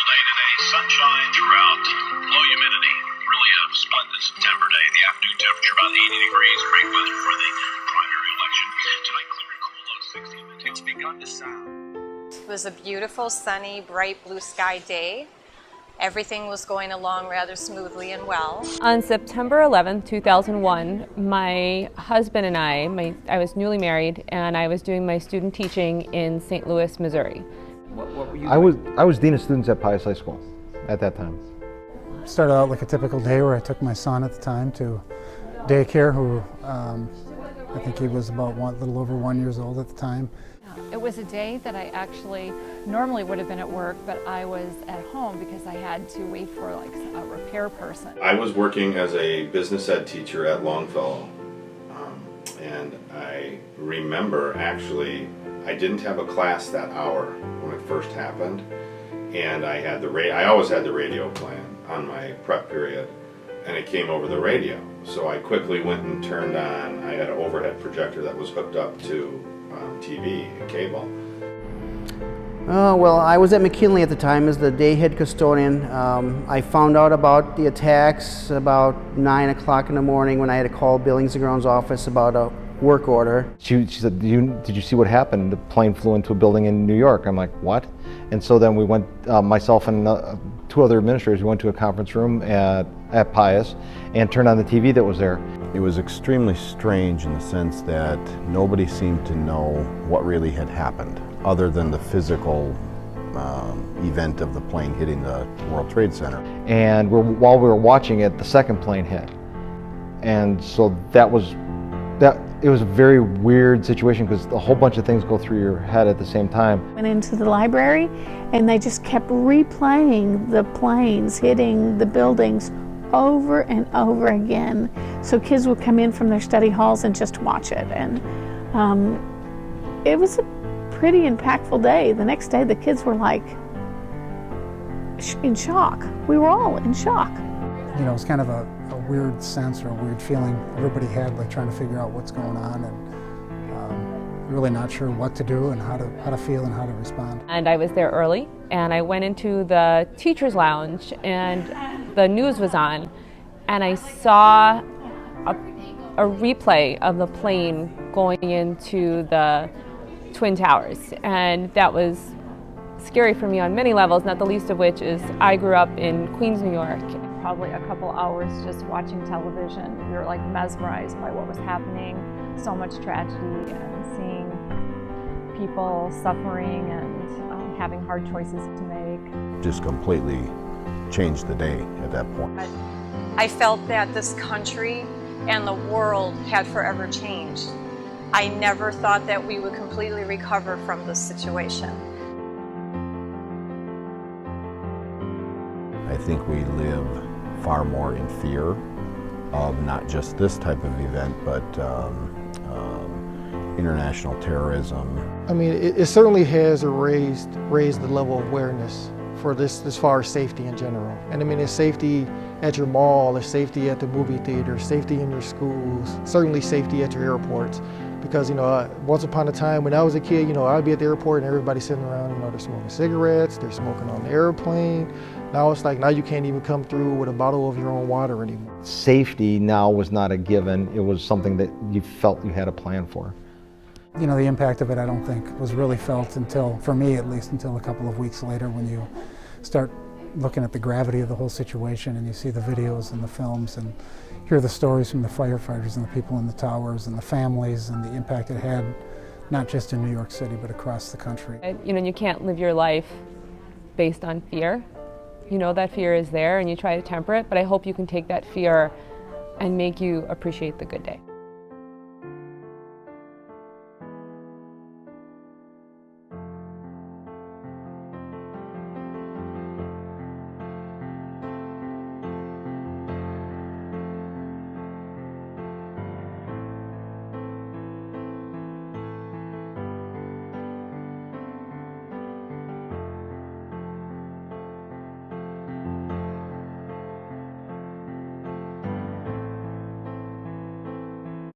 day today, sunshine throughout, low humidity. Really a splendid September day. The afternoon temperature about 80 degrees. Great weather for the primary election. Tonight, clear and cool, low 60. It's begun to sound. It was a beautiful, sunny, bright blue sky day. Everything was going along rather smoothly and well. On September 11th, 2001, my husband and I was newly married, and I was doing my student teaching in St. Louis, Missouri. What were you doing? I was Dean of Students at Pius High School at that time. Started out like a typical day where I took my son at the time to daycare, who I think he was about a little over 1 year old at the time. It was a day that I actually normally would have been at work, but I was at home because I had to wait for like a repair person. I was working as a business ed teacher at Longfellow, and I remember actually I didn't have a class that hour when it first happened, and I always had the radio playing on my prep period, and it came over the radio. So I quickly went and turned on. I had an overhead projector that was hooked up to TV and cable. Well, I was at McKinley at the time as the day head custodian. I found out about the attacks about 9 o'clock in the morning when I had to call Billings and Grounds office about a work order. She said, did you see what happened? The plane flew into a building in New York. I'm like, what? And so then we went, myself and two other administrators, we went to a conference room at Pius and turned on the TV that was there. It was extremely strange in the sense that nobody seemed to know what really had happened, other than the physical event of the plane hitting the World Trade Center. And while we were watching it, the second plane hit. And so it was a very weird situation because a whole bunch of things go through your head at the same time. Went into the library and they just kept replaying the planes hitting the buildings over and over again. So kids would come in from their study halls and just watch it. And it was a pretty impactful day. The next day the kids were like in shock. We were all in shock. You know, it was kind of a weird sense or a weird feeling everybody had, like trying to figure out what's going on and really not sure what to do and how to feel and how to respond. And I was there early, and I went into the teacher's lounge, and the news was on, and I saw a replay of the plane going into the Twin Towers, and that was scary for me on many levels, not the least of which is I grew up in Queens, New York. Probably a couple hours just watching television. We were like mesmerized by what was happening, so much tragedy, and seeing people suffering and having hard choices to make. Just completely changed the day at that point. I felt that this country and the world had forever changed. I never thought that we would completely recover from this situation. I think we live far more in fear of not just this type of event, but international terrorism. I mean, it certainly has raised the level of awareness for this as far as safety in general. And I mean, it's safety at your mall, it's safety at the movie theater, safety in your schools, certainly safety at your airports. Because, you know, once upon a time when I was a kid, you know, I'd be at the airport and everybody's sitting around, you know, they're smoking cigarettes, they're smoking on the airplane. Now it's like, now you can't even come through with a bottle of your own water anymore. Safety now was not a given. It was something that you felt you had a plan for. You know, the impact of it I don't think was really felt until, for me at least, until a couple of weeks later when you start looking at the gravity of the whole situation and you see the videos and the films and hear the stories from the firefighters and the people in the towers and the families and the impact it had, not just in New York City, but across the country. You know, you can't live your life based on fear. You know that fear is there and you try to temper it, but I hope you can take that fear and make you appreciate the good day.